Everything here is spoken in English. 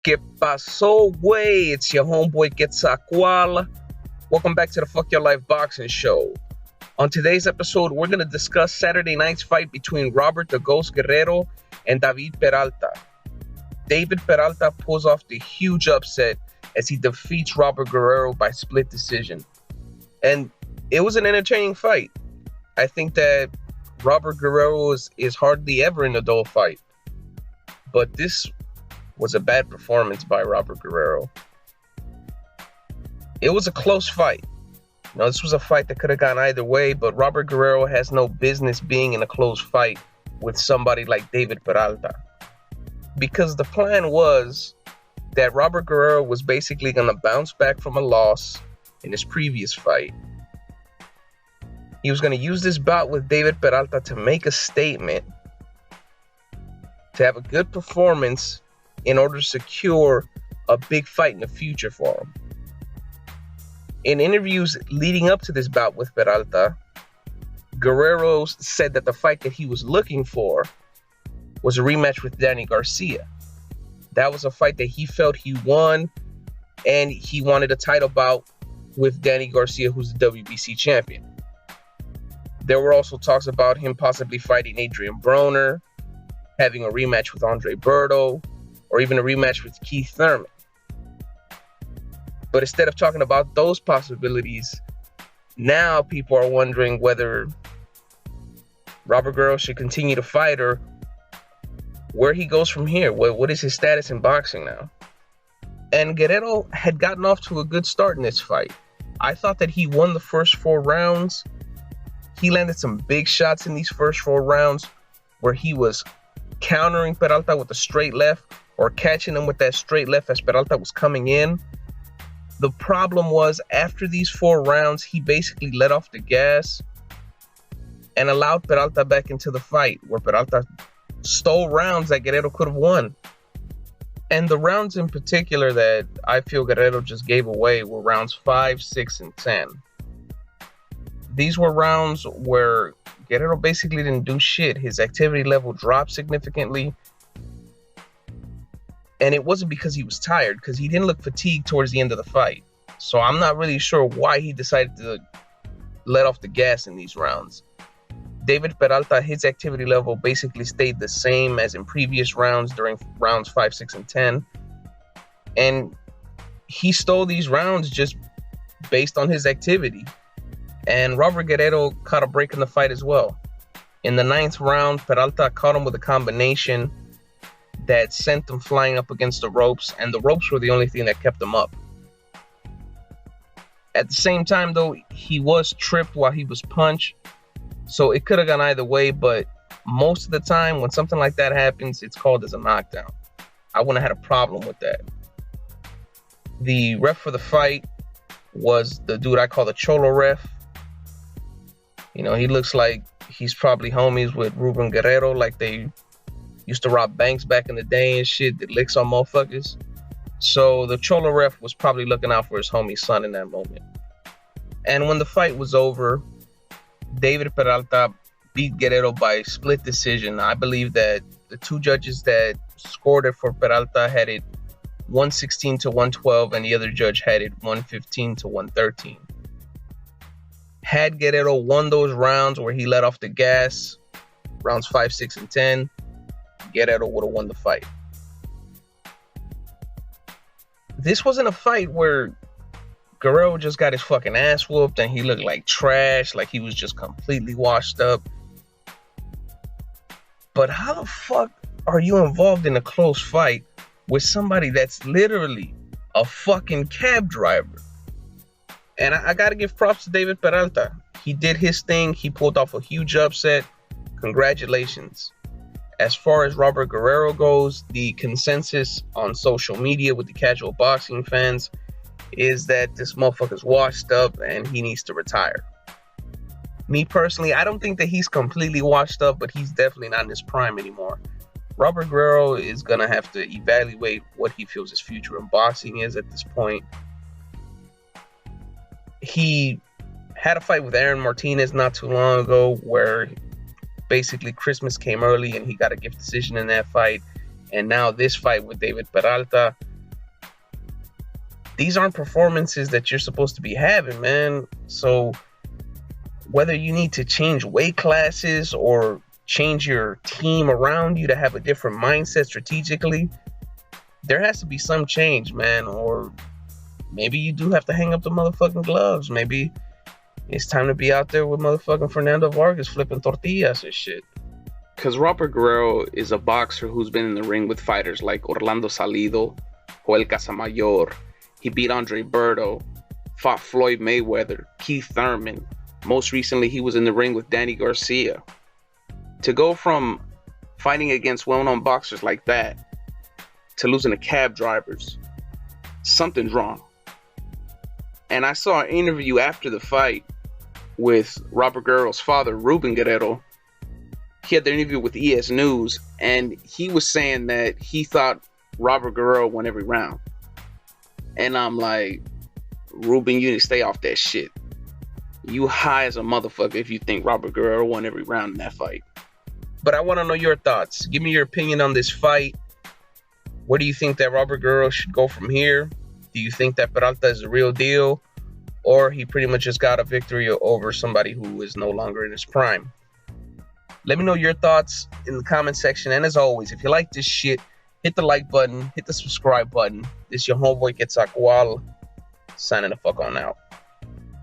¿Qué pasó, güey? It's your homeboy Quetzalcoatl. Welcome back to the Fuck Your Life Boxing Show. On today's episode, we're going to discuss Saturday night's fight between Robert the Ghost Guerrero and David Peralta. David Peralta pulls off the huge upset as he defeats Robert Guerrero by split decision. And it was an entertaining fight. I think that Robert Guerrero is hardly ever in a dull fight. But this was a bad performance by Robert Guerrero. It was a close fight. This was a fight that could have gone either way, but Robert Guerrero has no business being in a close fight with somebody like David Peralta. Because the plan was that Robert Guerrero was basically going to bounce back from a loss in his previous fight. He was going to use this bout with David Peralta to make a statement, to have a good performance in order to secure a big fight in the future for him. In interviews leading up to this bout with Peralta, Guerrero said that the fight that he was looking for was a rematch with Danny Garcia. That was a fight that he felt he won, and he wanted a title bout with Danny Garcia, who's the WBC champion. There were also talks about him possibly fighting Adrian Broner, having a rematch with Andre Berto, or even a rematch with Keith Thurman. But instead of talking about those possibilities, now people are wondering whether Robert Guerrero should continue to fight or where he goes from here. What is his status in boxing now? And Guerrero had gotten off to a good start in this fight. I thought that he won the first 4 rounds. He landed some big shots in these first 4 rounds where he was countering Peralta with a straight left or catching him with that straight left as Peralta was coming in. The problem was, after these 4 rounds, he basically let off the gas and allowed Peralta back into the fight, where Peralta stole rounds that Guerrero could have won. And the rounds in particular that I feel Guerrero just gave away were rounds 5, 6, and 10. These were rounds where Guerrero basically didn't do shit. His activity level dropped significantly. And it wasn't because he was tired, because he didn't look fatigued towards the end of the fight. So I'm not really sure why he decided to let off the gas in these rounds. David Peralta, his activity level basically stayed the same as in previous rounds during rounds 5, 6, and 10. And he stole these rounds just based on his activity. And Robert Guerrero caught a break in the fight as well. In the 9th round, Peralta caught him with a combination that sent him flying up against the ropes, and the ropes were the only thing that kept him up. At the same time, though, he was tripped while he was punched, so it could have gone either way, but most of the time when something like that happens, it's called as a knockdown. I wouldn't have had a problem with that. The ref for the fight was the dude I call the Cholo ref. He looks like he's probably homies with Ruben Guerrero, like they used to rob banks back in the day and shit, that licks on motherfuckers. So the Cholo ref was probably looking out for his homie's son in that moment. And when the fight was over, David Peralta beat Guerrero by split decision. I believe that the 2 judges that scored it for Peralta had it 116 to 112, and the other judge had it 115 to 113. Had Guerrero won those rounds where he let off the gas, rounds 5, 6, and 10, Guerrero would have won the fight. This wasn't a fight where Guerrero just got his fucking ass whooped and he looked like trash, like he was just completely washed up. But how the fuck are you involved in a close fight with somebody that's literally a fucking cab driver? And I gotta give props to David Peralta. He did his thing. He pulled off a huge upset. Congratulations. As far as Robert Guerrero goes, the consensus on social media with the casual boxing fans is that this motherfucker's washed up and he needs to retire. Me personally, I don't think that he's completely washed up, but he's definitely not in his prime anymore. Robert Guerrero is gonna have to evaluate what he feels his future in boxing is at this point. He had a fight with Aaron Martinez not too long ago where basically Christmas came early and he got a gift decision in that fight. And now this fight with David Peralta, these aren't performances that you're supposed to be having, man. So whether you need to change weight classes or change your team around you to have a different mindset strategically, there has to be some change, man. Or maybe you do have to hang up the motherfucking gloves. Maybe it's time to be out there with motherfucking Fernando Vargas flipping tortillas and shit. Because Robert Guerrero is a boxer who's been in the ring with fighters like Orlando Salido, Joel Casamayor. He beat Andre Berto, fought Floyd Mayweather, Keith Thurman. Most recently, he was in the ring with Danny Garcia. To go from fighting against well-known boxers like that to losing to cab drivers, something's wrong. And I saw an interview after the fight with Robert Guerrero's father, Ruben Guerrero. He had the interview with ES News, and he was saying that he thought Robert Guerrero won every round. And I'm like, Ruben, you need to stay off that shit. You high as a motherfucker if you think Robert Guerrero won every round in that fight. But I want to know your thoughts. Give me your opinion on this fight. Where do you think that Robert Guerrero should go from here? Do you think that Peralta is the real deal? Or he pretty much just got a victory over somebody who is no longer in his prime? Let me know your thoughts in the comment section. And as always, if you like this shit, hit the like button, hit the subscribe button. This is your homeboy Quetzalcoatl, signing the fuck on out.